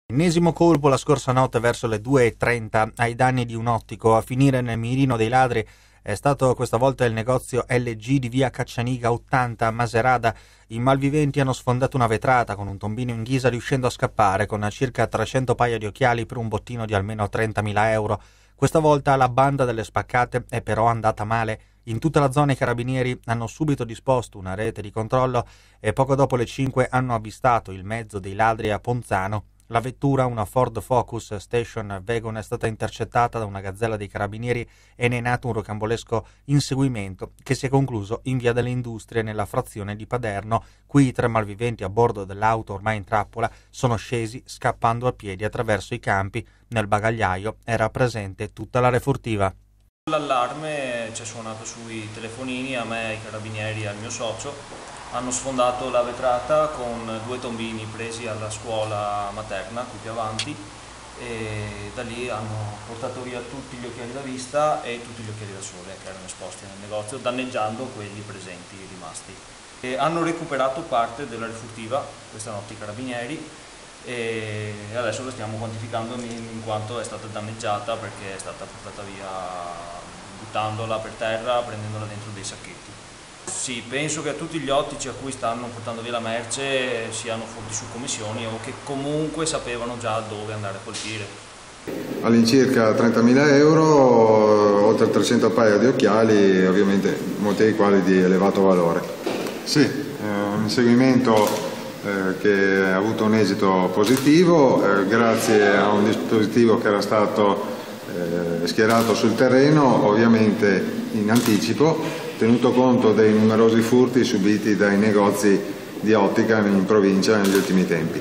Ennesimo colpo la scorsa notte verso le 2:30 ai danni di un ottico. A finire nel mirino dei ladri è stato questa volta il negozio LG di via Caccianiga 80 a Maserata. I malviventi hanno sfondato una vetrata con un tombino in ghisa, riuscendo a scappare con circa 300 paia di occhiali per un bottino di almeno 30.000 euro. Questa volta la banda delle spaccate è però andata male. In tutta la zona i carabinieri hanno subito disposto una rete di controllo e poco dopo le 5 hanno avvistato il mezzo dei ladri a Ponzano. La vettura, una Ford Focus Station Wagon, è stata intercettata da una gazzella dei carabinieri e ne è nato un rocambolesco inseguimento che si è concluso in via delle Industrie nella frazione di Paderno. Qui i 3 malviventi a bordo dell'auto ormai in trappola sono scesi scappando a piedi attraverso i campi. Nel bagagliaio era presente tutta la refurtiva. L'allarme ci è suonato sui telefonini a me, ai carabinieri e al mio socio. Hanno sfondato la vetrata con 2 tombini presi alla scuola materna qui più avanti e da lì hanno portato via tutti gli occhiali da vista e tutti gli occhiali da sole che erano esposti nel negozio, danneggiando quelli presenti rimasti. Hanno recuperato parte della refurtiva questa notte i carabinieri e adesso la stiamo quantificando in quanto è stata danneggiata, perché è stata portata via buttandola per terra, prendendola dentro dei sacchetti. Sì, penso che a tutti gli ottici a cui stanno portando via la merce siano fonti su commissioni o che comunque sapevano già dove andare a colpire. All'incirca 30.000 euro, oltre 300 paia di occhiali, ovviamente molti dei quali di elevato valore. Sì, un inseguimento che ha avuto un esito positivo grazie a un dispositivo che era stato schierato sul terreno, ovviamente in anticipo, tenuto conto dei numerosi furti subiti dai negozi di ottica in provincia negli ultimi tempi.